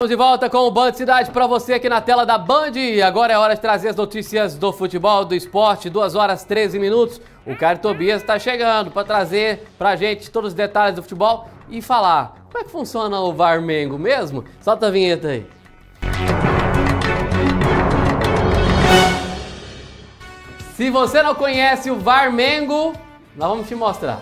Estamos de volta com o Band Cidade para você aqui na tela da Band. Agora é hora de trazer as notícias do futebol, do esporte, 2h13. O Caio Tobias está chegando para trazer pra gente todos os detalhes do futebol e falar como é que funciona o Varmengo mesmo. Solta a vinheta aí. Se você não conhece o Varmengo, nós vamos te mostrar.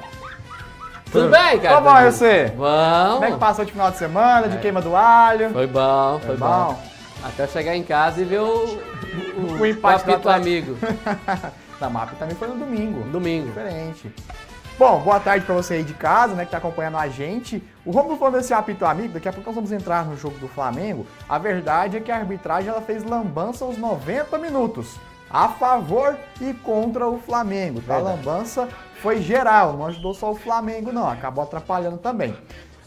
Tudo bem, cara? Como vai você? Vamos. Como é que passou de final de semana, de queima do alho? Foi bom, foi bom. Até eu chegar em casa e ver o empate apito amigo. Na MAP também foi no domingo. Domingo. Diferente. Bom, boa tarde pra você aí de casa, né, que tá acompanhando a gente. O Romulo falou desse apito amigo, daqui a pouco nós vamos entrar no jogo do Flamengo. A verdade é que a arbitragem ela fez lambança aos 90 minutos. A favor e contra o Flamengo. A lambança foi geral, não ajudou só o Flamengo não, acabou atrapalhando também.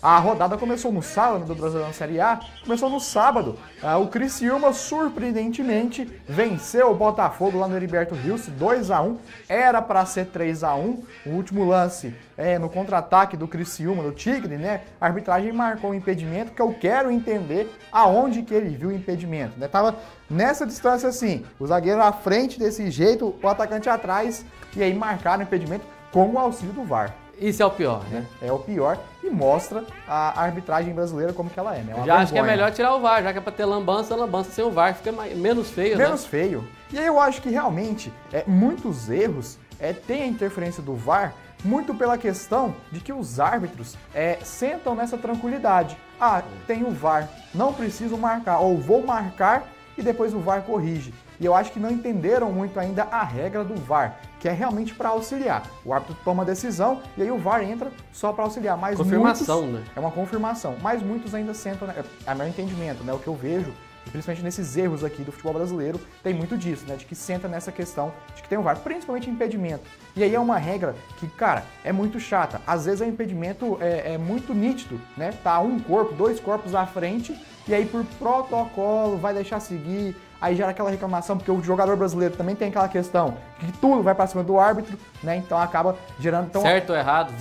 A rodada começou no sábado do Brasileirão Série A, começou no sábado. O Criciúma, surpreendentemente, venceu o Botafogo lá no Heriberto Rios, 2-1. Era para ser 3-1. O último lance no contra-ataque do Criciúma, do Tigre, né? A arbitragem marcou um impedimento, que eu quero entender aonde que ele viu o impedimento, né? Tava nessa distância assim, o zagueiro à frente desse jeito, o atacante atrás, e aí marcaram o impedimento com o auxílio do VAR. Isso é o pior, né? É o pior e mostra a arbitragem brasileira como que ela é, né? Já acho que é melhor tirar o VAR, já que é pra ter lambança sem o VAR, fica menos feio, menos feio. E aí eu acho que realmente muitos erros têm a interferência do VAR muito pela questão de que os árbitros sentam nessa tranquilidade. Ah, tem o VAR, não preciso marcar, ou vou marcar e depois o VAR corrige. E eu acho que não entenderam muito ainda a regra do VAR, que é realmente para auxiliar. O árbitro toma a decisão e aí o VAR entra só para auxiliar. Mas confirmação, muitos, né? É uma confirmação. Mas muitos ainda sentam, é meu entendimento, né? O que eu vejo, principalmente nesses erros aqui do futebol brasileiro, tem muito disso, né? De que senta nessa questão de que tem o VAR, principalmente impedimento. E aí é uma regra que, cara, é muito chata. Às vezes o impedimento é muito nítido, né? Tá um corpo, dois corpos à frente, e aí por protocolo vai deixar seguir. Aí gera aquela reclamação, porque o jogador brasileiro também tem aquela questão que tudo vai pra cima do árbitro, né? Então acaba gerando... certo ou errado,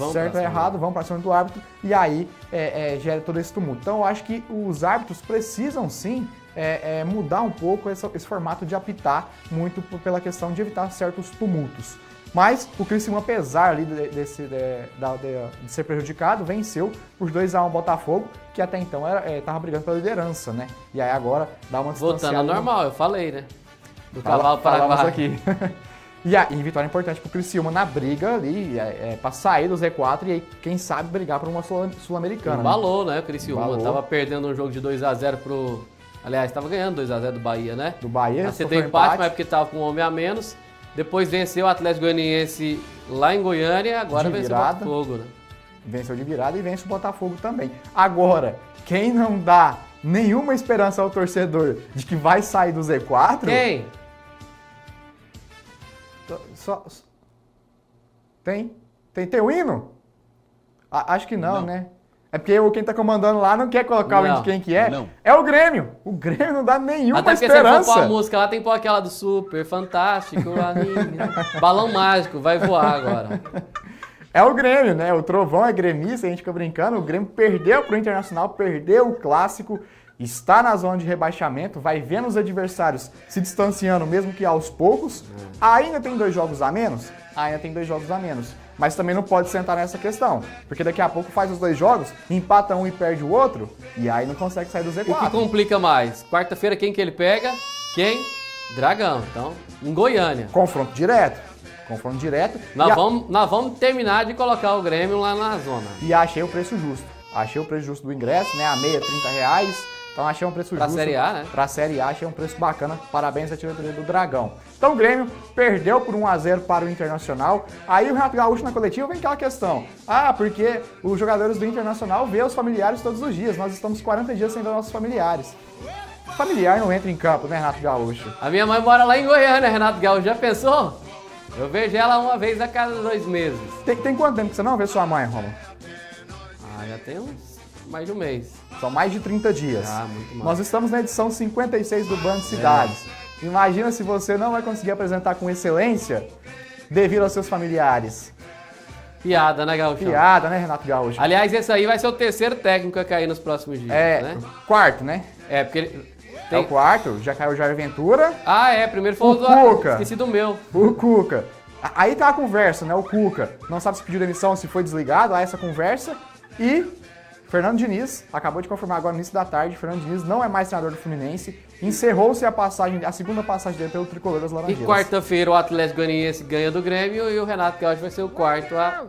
vão pra cima do árbitro, e aí gera todo esse tumulto. Então eu acho que os árbitros precisam sim mudar um pouco esse formato de apitar, muito pela questão de evitar certos tumultos. Mas o Criciúma, apesar ali de ser prejudicado, venceu por 2-1 o Botafogo, que até então estava brigando pela liderança, né? E aí agora dá uma distanciada. Voltando ao normal, eu falei, né? Do cavalo paraguaio. Aqui. E vitória importante pro Criciúma na briga ali, para sair do Z4 e aí, quem sabe, brigar por uma Sul-Americana. Embalou, né? O Criciúma tava perdendo um jogo de 2-0 pro... Aliás, tava ganhando 2-0 do Bahia, né? Do Bahia, acertou empate, mas porque tava com um homem a menos. Depois venceu o Atlético Goianiense lá em Goiânia, agora venceu o Botafogo, né? Venceu de virada e vence o Botafogo também. Agora, quem não dá nenhuma esperança ao torcedor de que vai sair do Z4... Quem? Tem o hino? Acho que não, né? É porque quem tá comandando lá não quer colocar o hino de quem que é. Não. É o Grêmio. O Grêmio não dá nenhuma esperança. Até porque se for pôr a música lá, tem que pôr aquela do Super, Fantástico, Balão Mágico, vai voar agora. É o Grêmio, né? O Trovão é gremista, a gente fica brincando. O Grêmio perdeu pro Internacional, perdeu o Clássico, está na zona de rebaixamento, vai vendo os adversários se distanciando, mesmo que aos poucos. Ainda tem 2 jogos a menos? Ainda tem 2 jogos a menos. Mas também não pode sentar nessa questão, porque daqui a pouco faz os 2 jogos, empata um e perde o outro, e aí não consegue sair do Z4. O que complica mais? Quarta-feira quem que ele pega? Quem? Dragão. Então, em Goiânia. Confronto direto. Confronto direto. Nós vamos terminar de colocar o Grêmio lá na zona. E achei o preço justo. Achei o preço justo do ingresso, né? A meia, R$30. Então achei um preço justo. Pra Série A, né? Pra Série A, achei um preço bacana. Parabéns à diretoria do Dragão. Então o Grêmio perdeu por 1-0 para o Internacional. Aí o Renato Gaúcho na coletiva vem aquela questão. Ah, porque os jogadores do Internacional vê os familiares todos os dias. Nós estamos 40 dias sem ver nossos familiares. Familiar não entra em campo, né, Renato Gaúcho? A minha mãe mora lá em Goiânia, Renato Gaúcho. Já pensou? Eu vejo ela uma vez a cada 2 meses. Tem quanto tempo que você não vê sua mãe, Romulo? Já tem mais de um mês. São mais de 30 dias. Muito mais. Nós estamos na edição 56 do Band Cidades. Imagina se você não vai conseguir apresentar com excelência devido aos seus familiares. Piada, né, Gaúcho? Piada, né, Renato Gaúcho? Aliás, esse aí vai ser o 3º técnico a cair nos próximos dias, né? 4º, né? É, porque ele... É o quarto, já caiu o Jair Ventura. Ah, é, primeiro foi o Cuca. Esqueci do meu. O Cuca. Aí tá a conversa, né? O Cuca não sabe se pediu demissão, se foi desligado, há essa conversa. E Fernando Diniz, acabou de confirmar agora no início da tarde, Fernando Diniz não é mais treinador do Fluminense. Encerrou-se a segunda passagem dele pelo Tricolor das Laranjeiras. E quarta-feira o Atlético Goianiense ganha do Grêmio e o Renato Gaúcho vai ser o quarto a...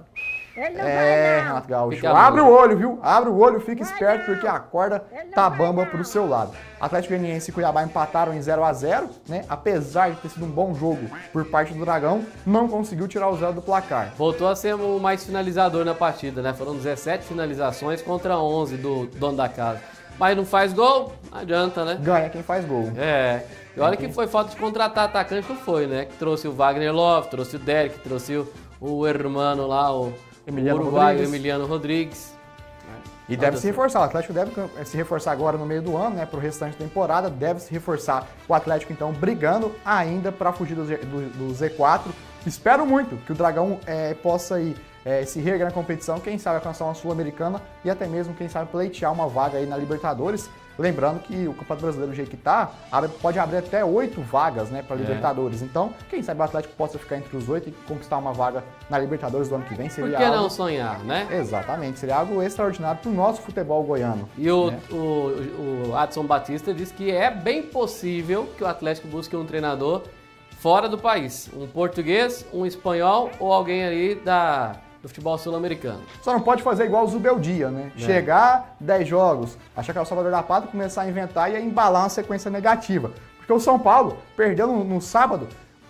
Renato Gaúcho. Abre o olho, viu? Abre o olho, fica esperto, porque a corda tá bamba pro seu lado. Atlético Goianiense e Cuiabá empataram em 0-0, né? Apesar de ter sido um bom jogo por parte do Dragão, não conseguiu tirar o 0 do placar. Voltou a ser o mais finalizador na partida, né? Foram 17 finalizações contra 11 do dono da casa. Mas não faz gol, não adianta, né? Ganha quem faz gol. É. E olha que foi falta de contratar atacante, não foi, né? Que trouxe o Wagner Love, trouxe o Derek, trouxe o hermano lá, o uruguaio Emiliano Rodrigues. E deve se reforçar, o Atlético deve se reforçar agora no meio do ano, né, para o restante da temporada, deve se reforçar o Atlético, então, brigando ainda para fugir do Z4. Espero muito que o Dragão possa ir se reerguer na competição, quem sabe alcançar uma Sul-Americana e até mesmo, quem sabe, pleitear uma vaga aí na Libertadores. Lembrando que o Campeonato Brasileiro, do jeito que tá, pode abrir até 8 vagas, né, para Libertadores. Então, quem sabe o Atlético possa ficar entre os 8 e conquistar uma vaga na Libertadores do ano que vem. Seria Por que não sonhar, né? Exatamente, seria algo extraordinário para o nosso futebol goiano. E o Adson Batista diz que é bem possível que o Atlético busque um treinador fora do país. Um português, um espanhol ou alguém ali do futebol sul-americano. Só não pode fazer igual o Zubeldia, né? Chegar, 10 jogos, achar que é o salvador da pátria, começar a inventar e embalar uma sequência negativa. Porque o São Paulo perdeu no sábado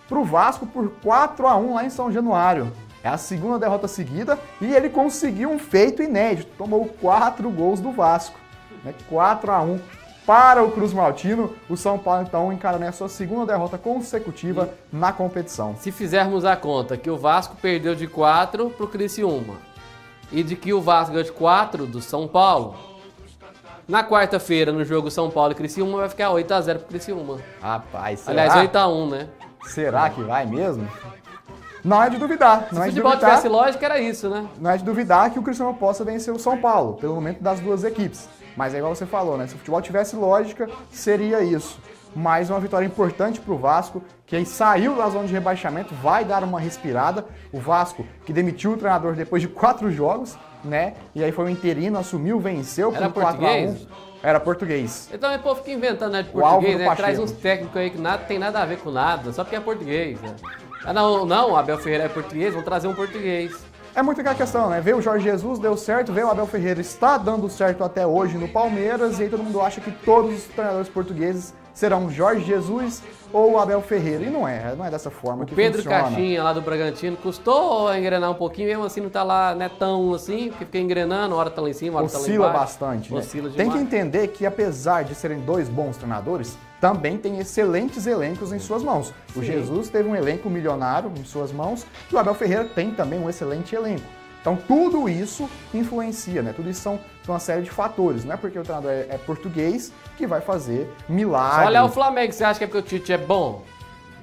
pro Vasco por 4-1 lá em São Januário. É a segunda derrota seguida e ele conseguiu um feito inédito. Tomou 4 gols do Vasco, né? 4-1 para o Cruz Maltino. O São Paulo, então, encara a sua segunda derrota consecutiva na competição. Se fizermos a conta que o Vasco perdeu de 4 para o Criciúma e de que o Vasco ganhou de 4 do São Paulo, na quarta-feira, no jogo São Paulo e Criciúma, vai ficar 8-0 para o Criciúma. Rapaz, será? Aliás, 8-1, né? Será que vai mesmo? Não é de duvidar. Se o futebol tivesse lógica, era isso, né? Não é de duvidar que o Criciúma possa vencer o São Paulo, pelo momento das duas equipes. Mas é igual você falou, né? Se o futebol tivesse lógica, seria isso. Mais uma vitória importante para o Vasco, que saiu da zona de rebaixamento, vai dar uma respirada. O Vasco, que demitiu o treinador depois de 4 jogos, né? E aí foi o interino, assumiu, venceu por 4-1. Era português. Então o povo fica inventando, né, de português, né? Traz uns técnicos aí que tem nada a ver com nada, só porque é português, né? Ah, não, o Abel Ferreira é português, vão trazer um português. É muito aquela questão, né? Veio o Jorge Jesus, deu certo, veio o Abel Ferreira, está dando certo até hoje no Palmeiras, e aí todo mundo acha que todos os treinadores portugueses serão Jorge Jesus ou Abel Ferreira. E não é dessa forma que Pedro funciona. Caixinha, lá do Bragantino, custou engrenar um pouquinho, mesmo assim não tá lá, né, tão assim, porque fica engrenando, uma hora tá lá em cima, uma hora tá lá embaixo. Oscila bastante, né? Oscila Tem demais. que entender que, apesar de serem 2 bons treinadores, também tem excelentes elencos em suas mãos. O Jesus teve um elenco milionário em suas mãos e o Abel Ferreira tem também um excelente elenco. Então tudo isso influencia, né? Tudo isso são uma série de fatores. Não é porque o treinador é português que vai fazer milagre. Só olhar o Flamengo, você acha que é porque o Tite é bom?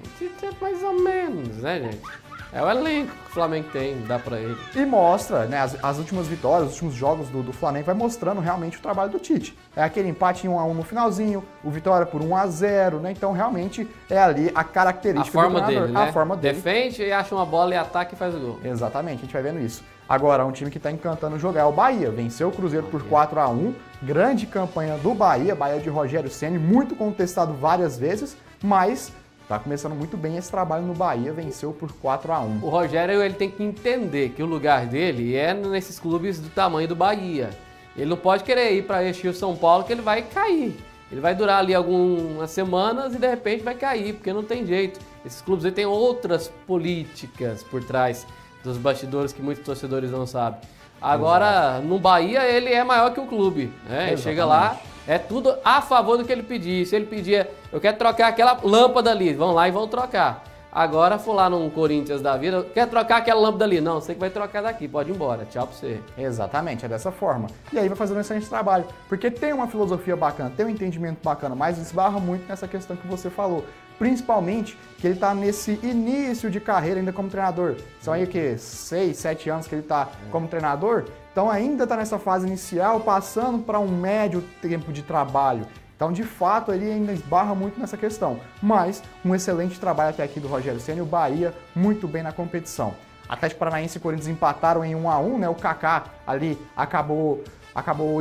O Tite é mais ou menos, né, gente? É o elenco que o Flamengo tem, dá pra ele. E mostra, né, as últimas vitórias, os últimos jogos do Flamengo, vai mostrando realmente o trabalho do Tite. É aquele empate em 1-1 no finalzinho, o vitória por 1-0, né? Então realmente é ali a característica do treinador. Dele, né? A forma dele. Defende e acha uma bola e ataca e faz o gol. Exatamente, a gente vai vendo isso. Agora, um time que está encantando jogar é o Bahia. Venceu o Cruzeiro por 4-1. Grande campanha do Bahia de Rogério Ceni, muito contestado várias vezes, mas tá começando muito bem esse trabalho no Bahia, venceu por 4-1. O Rogério, ele tem que entender que o lugar dele é nesses clubes do tamanho do Bahia. Ele não pode querer ir para este São Paulo que ele vai cair. Ele vai durar ali algumas semanas e de repente vai cair, porque não tem jeito. Esses clubes aí têm outras políticas por trás dos bastidores que muitos torcedores não sabem. Agora, no Bahia, ele é maior que o clube. Né? Ele chega lá, é tudo a favor do que ele pedir. Se ele pedir, eu quero trocar aquela lâmpada ali, vão lá e vão trocar. Agora, for lá num Corinthians da vida, quer trocar aquela lâmpada ali? Não, você que vai trocar daqui, pode ir embora, tchau pra você. Exatamente, é dessa forma. E aí vai fazendo um excelente trabalho, porque tem uma filosofia bacana, tem um entendimento bacana, mas esbarra muito nessa questão que você falou. Principalmente que ele está nesse início de carreira ainda como treinador. São aí o quê? 6, 7 anos que ele está como treinador. Então ainda está nessa fase inicial, passando para um médio tempo de trabalho. Então, de fato, ele ainda esbarra muito nessa questão. Mas, um excelente trabalho até aqui do Rogério Ceni, o Bahia muito bem na competição. Atlético Paranaense e Corinthians empataram em 1-1, né? O Kaká ali acabou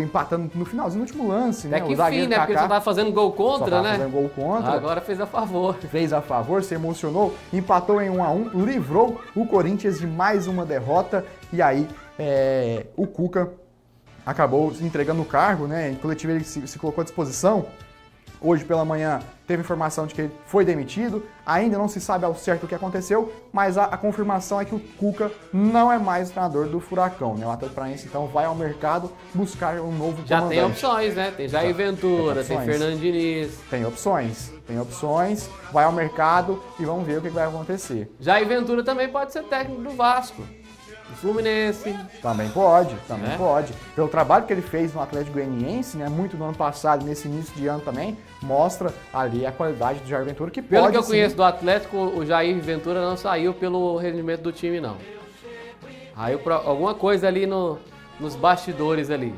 empatando no finalzinho, no último lance, né? É que fim, né? Porque você tava fazendo gol contra, né? Fazendo gol contra. Agora fez a favor. Fez a favor, se emocionou, empatou em 1-1, livrou o Corinthians de mais uma derrota. E aí, o Cuca acabou entregando o cargo, né? Em coletivo ele se colocou à disposição. Hoje pela manhã teve informação de que ele foi demitido. Ainda não se sabe ao certo o que aconteceu, mas a confirmação é que o Cuca não é mais o treinador do Furacão, né? O Atlético Paranaense então vai ao mercado buscar um novo comandante. Já tem opções, né? Tem Jair Ventura, tem Fernando Diniz. Tem opções, vai ao mercado e vamos ver o que vai acontecer. Jair Ventura também pode ser técnico do Vasco. Fluminense. Também pode. Pelo trabalho que ele fez no Atlético Goianiense, né, muito no ano passado, nesse início de ano também, mostra ali a qualidade do Jair Ventura, que pelo pode, que eu conheço do Atlético, o Jair Ventura não saiu pelo rendimento do time, não. Saiu por alguma coisa ali nos bastidores ali.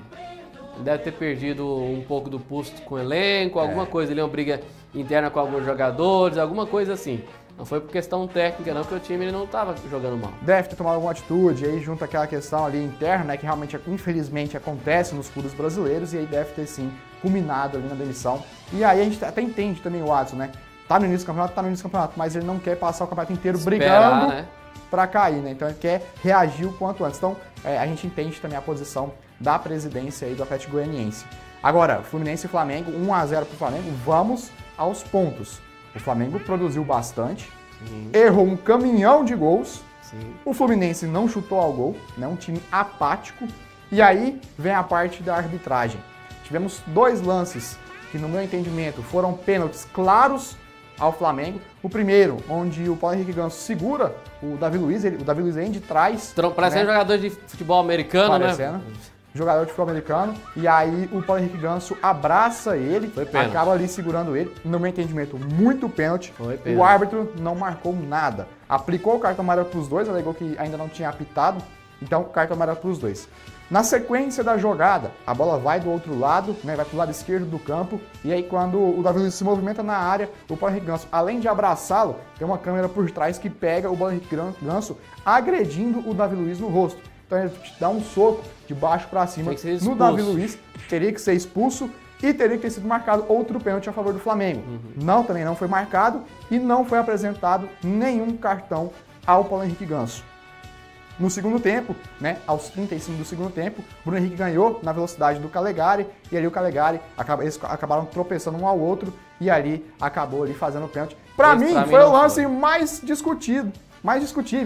Deve ter perdido um pouco do pulso com o elenco, alguma coisa ali, uma briga interna com alguns jogadores, alguma coisa assim. Não foi por questão técnica, não, porque o time ele não estava jogando mal. Deve ter tomado alguma atitude, aí junto àquela questão ali interna, né, que realmente, infelizmente, acontece nos clubes brasileiros, e aí deve ter, sim, culminado ali na demissão. E aí a gente até entende também o Adson, né? Tá no início do campeonato, mas ele não quer passar o campeonato inteiro brigando, né, pra cair, né? Então ele quer reagir o quanto antes. Então a gente entende também a posição da presidência aí do Atlético Goianiense. Agora, Fluminense e Flamengo, 1-0 pro Flamengo, vamos aos pontos. O Flamengo produziu bastante, errou um caminhão de gols, o Fluminense não chutou ao gol, né, um time apático, e aí vem a parte da arbitragem. Tivemos 2 lances que, no meu entendimento, foram pênaltis claros ao Flamengo. O primeiro, onde o Paulo Henrique Ganso segura o Davi Luiz, o Davi Luiz vem de trás. Parecendo jogador de futebol americano, né? Jogador de futebol americano, e aí o Paulo Henrique Ganso abraça ele, acaba ali segurando ele, no meu entendimento, muito pênalti. O árbitro não marcou nada. Aplicou o cartão amarelo para os dois, alegou que ainda não tinha apitado, então cartão amarelo para os dois. Na sequência da jogada, a bola vai do outro lado, né, vai para o lado esquerdo do campo, e aí quando o Davi Luiz se movimenta na área, o Paulo Henrique Ganso, além de abraçá-lo, tem uma câmera por trás que pega o Paulo Henrique Ganso agredindo o Davi Luiz no rosto. Então ele dá um soco de baixo para cima no Davi Luiz, teria que ser expulso e teria que ter sido marcado outro pênalti a favor do Flamengo. Também não foi marcado e não foi apresentado nenhum cartão ao Paulo Henrique Ganso. No segundo tempo, né, aos 35 do segundo tempo, Bruno Henrique ganhou na velocidade do Calegari, e ali o Calegari, eles acabaram tropeçando um ao outro, e ali acabou ali fazendo o pênalti. Pra mim foi o lance mais discutível,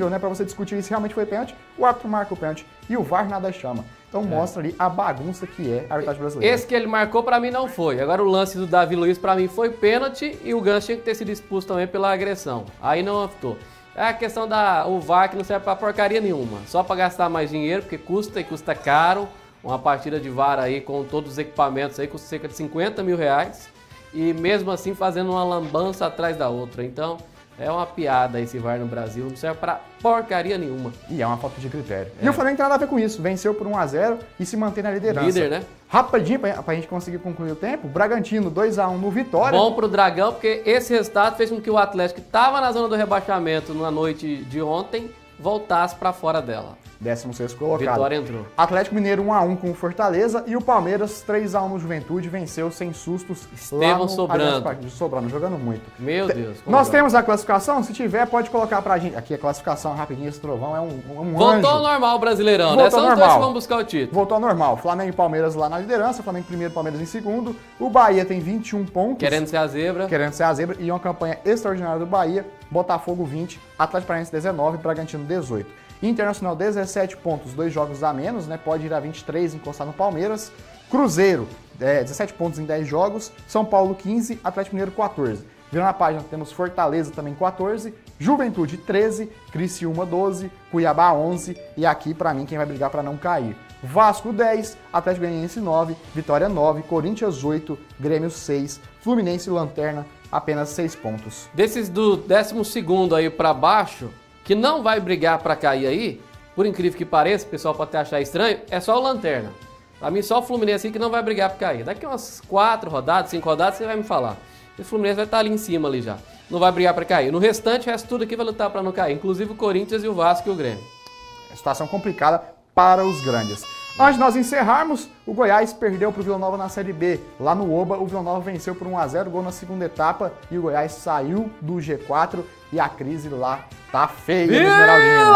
né, pra você discutir se realmente foi pênalti, o árbitro marca o pênalti, e o VAR nada chama. Então mostra ali a bagunça que é a arbitragem brasileira. Esse que ele marcou pra mim não foi. Agora o lance do Davi Luiz pra mim foi pênalti, e o Ganso tinha que ter sido expulso também pela agressão. Aí não optou. É a questão o VAR que não serve pra porcaria nenhuma. Só pra gastar mais dinheiro, porque custa e custa caro. Uma partida de VAR aí com todos os equipamentos aí custa cerca de 50 mil reais. E mesmo assim fazendo uma lambança atrás da outra. Então é uma piada esse VAR no Brasil. Não serve pra porcaria nenhuma. E é uma falta de critério. E o Flamengo não tem nada a ver com isso. Venceu por 1-0 e se mantém na liderança. Líder, né? Rapidinho, pra gente conseguir concluir o tempo, Bragantino 2-1 no Vitória. Bom pro Dragão, porque esse resultado fez com que o Atlético, que estava na zona do rebaixamento na noite de ontem, voltasse para fora dela. 16º colocado. Vitória entrou. Atlético Mineiro 1-1 com o Fortaleza e o Palmeiras 3-1 no Juventude, venceu sem sustos. Estevão sobrando, jogando muito. Meu Deus. Nós temos a classificação? Se tiver, pode colocar pra gente. Aqui a classificação rapidinho, esse trovão é um Voltou anjo. ao normal o Brasileirão, né? São os dois que vão buscar o título. Voltou ao normal. Flamengo e Palmeiras lá na liderança, Flamengo em primeiro, Palmeiras em segundo. O Bahia tem 21 pontos. Querendo ser a zebra. E uma campanha extraordinária do Bahia. Botafogo 20, Atlético Paranaense 19, Bragantino 18. Internacional 17 pontos, 2 jogos a menos, né? Pode ir a 23 e encostar no Palmeiras. Cruzeiro, 17 pontos em 10 jogos. São Paulo 15, Atlético Mineiro 14. Virando a página, temos Fortaleza também 14, Juventude 13, Criciúma 12, Cuiabá 11 e aqui, pra mim, quem vai brigar pra não cair. Vasco 10, Atlético Goianiense 9, Vitória 9, Corinthians 8, Grêmio 6, Fluminense Lanterna apenas 6 pontos. Desses do 12º aí pra baixo, que não vai brigar pra cair aí, por incrível que pareça, o pessoal pode até achar estranho, é só o Lanterna. Pra mim, só o Fluminense aí que não vai brigar pra cair. Daqui umas 4 rodadas, 5 rodadas, você vai me falar. O Fluminense vai estar ali em cima ali já. Não vai brigar pra cair. No restante, o resto tudo aqui vai lutar pra não cair. Inclusive o Corinthians e o Vasco e o Grêmio. Situação complicada para os grandes. Antes de nós encerrarmos, o Goiás perdeu para o Vila Nova na Série B. Lá no Oba, o Vila Nova venceu por 1-0, gol na segunda etapa, e o Goiás saiu do G4 e a crise lá tá feia no Esmeraldino.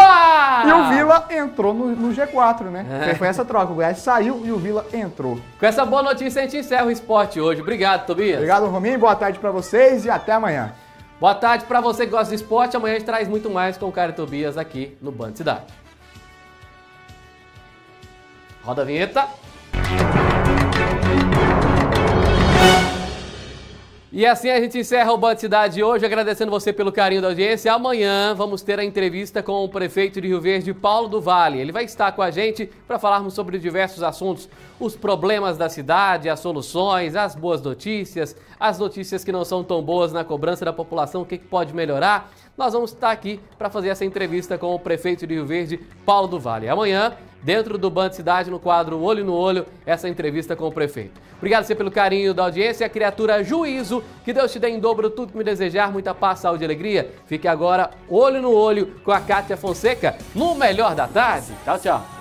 E o Vila entrou no G4, né? Foi essa troca, o Goiás saiu e o Vila entrou. Com essa boa notícia, a gente encerra o esporte hoje. Obrigado, Tobias. Obrigado, Rominho. Boa tarde para vocês e até amanhã. Boa tarde para você que gosta de esporte. Amanhã a gente traz muito mais com o Caio Tobias aqui no Band Cidade. Roda a vinheta. E assim a gente encerra o Band Cidade de hoje, agradecendo você pelo carinho da audiência. Amanhã vamos ter a entrevista com o prefeito de Rio Verde, Paulo do Vale. Ele vai estar com a gente para falarmos sobre diversos assuntos, os problemas da cidade, as soluções, as boas notícias, as notícias que não são tão boas na cobrança da população, o que pode melhorar. Nós vamos estar aqui para fazer essa entrevista com o prefeito de Rio Verde, Paulo do Vale. Amanhã, dentro do Band Cidade, no quadro Olho no Olho, essa entrevista com o prefeito. Obrigado você pelo carinho da audiência, a criatura Juízo, que Deus te dê em dobro tudo que me desejar, muita paz, saúde e alegria. Fique agora olho no olho com a Kátia Fonseca, no Melhor da Tarde. Tchau, tchau.